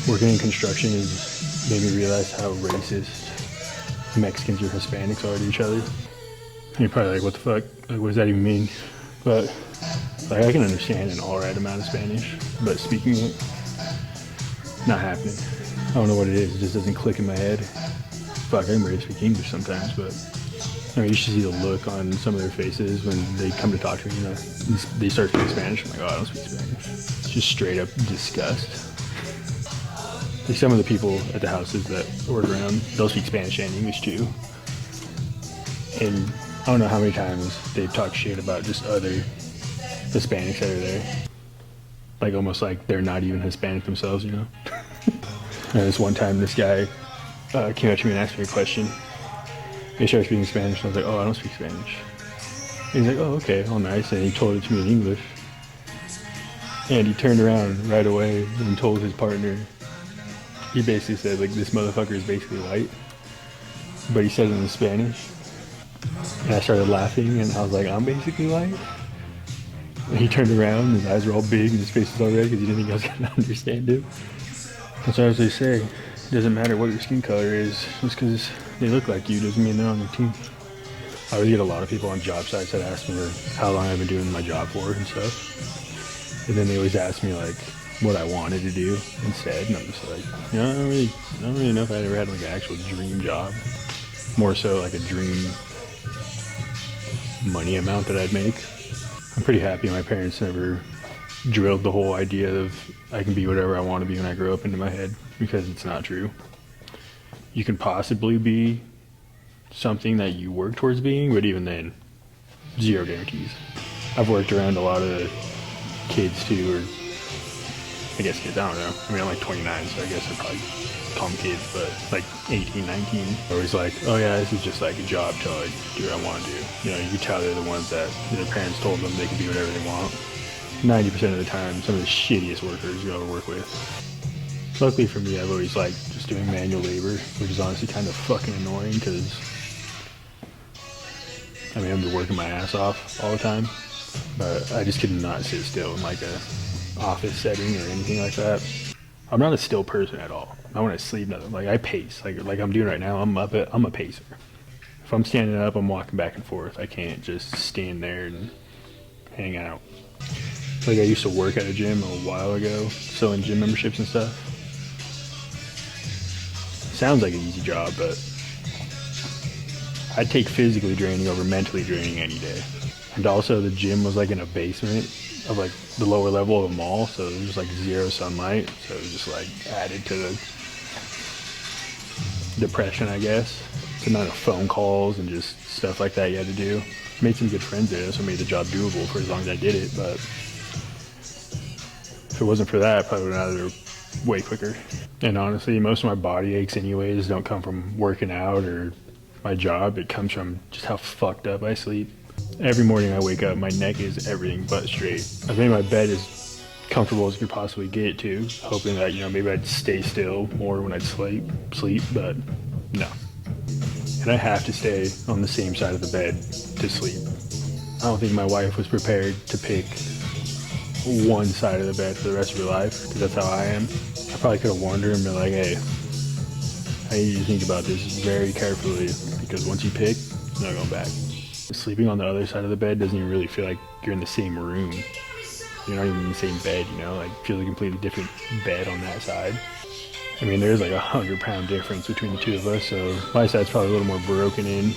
Working in construction has made me realize how racist Mexicans or Hispanics are to each other. And you're probably like, what the fuck? Like, what does that even mean? But like, I can understand an alright amount of Spanish, but speaking it, not happening. I don't know what it is. It just doesn't click in my head. Fuck, I'm ready to speak English sometimes, but I mean, you should see the look on some of their faces when they come to talk to me. You know, they start speaking Spanish. I'm like, oh, I don't speak Spanish. It's just straight up disgust. Like some of the people at the houses that work around, they'll speak Spanish and English too. And I don't know how many times they've talked shit about just other Hispanics that are there. Like almost like they're not even Hispanic themselves, you know? And this one time, this guy came up to me and asked me a question. He started speaking Spanish, and I was like, oh, I don't speak Spanish. And he's like, oh, okay, all nice. And he told it to me in English. And he turned around right away and told his partner, he basically said, like, this motherfucker is basically white. But he said it in Spanish. And I started laughing, and I was like, I'm basically white? And he turned around, his eyes were all big, and his face was all red because he didn't think I was going to understand him. That's what I was going to say. It doesn't matter what your skin color is. Just because they look like you doesn't mean they're on your team. I always get a lot of people on job sites that ask me how long I've been doing my job for and stuff. And then they always ask me, like, what I wanted to do instead. And I'm just like, you know, I don't really know if I ever had, like, an actual dream job. More so, like, a dream money amount that I'd make. I'm pretty happy my parents never drilled the whole idea of I can be whatever I want to be when I grow up into my head, because it's not true. You can possibly be something that you work towards being, but even then, zero guarantees. I've worked around a lot of kids too, or I guess kids, I don't know. I mean, I'm like 29, so I guess I'd probably call them kids, but like 18, 19. Always like, oh yeah, this is just like a job till I do what I want to do. You know, you can tell they're the ones that their parents told them they can do whatever they want. 90% of the time, some of the shittiest workers you'll ever work with. Luckily for me, I've always liked just doing manual labor, which is honestly kind of fucking annoying because, I mean, I've been working my ass off all the time, but I just could not sit still in like a office setting or anything like that. I'm not a still person at all. I want to sleep, nothing. Like I pace, like I'm doing right now. I'm a pacer. If I'm standing up, I'm walking back and forth. I can't just stand there and hang out. Like I used to work at a gym a while ago, selling gym memberships and stuff. Sounds like an easy job, but I'd take physically draining over mentally draining any day. And also the gym was like in a basement of like the lower level of a mall, so it was just like zero sunlight, so it was just like added to the depression, I guess. The amount of phone calls and just stuff like that you had to do. Made some good friends there, so it made the job doable for as long as I did it, but if it wasn't for that, I probably would have been out of there way quicker. And honestly, most of my body aches anyways don't come from working out or my job. It comes from just how fucked up I sleep. Every morning I wake up, my neck is everything but straight. I've made my bed as comfortable as I could possibly get it to, hoping that, you know, maybe I'd stay still more when I'd sleep, but no. And I have to stay on the same side of the bed to sleep. I don't think my wife was prepared to pick one side of the bed for the rest of her life, because that's how I am. I probably could have warned her and been like, hey, I need you to think about this very carefully, because once you pick, you're not going back. Sleeping on the other side of the bed doesn't even really feel like you're in the same room. You're not even in the same bed, you know, like feels like a completely different bed on that side. I mean, there's like 100-pound difference between the two of us, so my side's probably a little more broken in.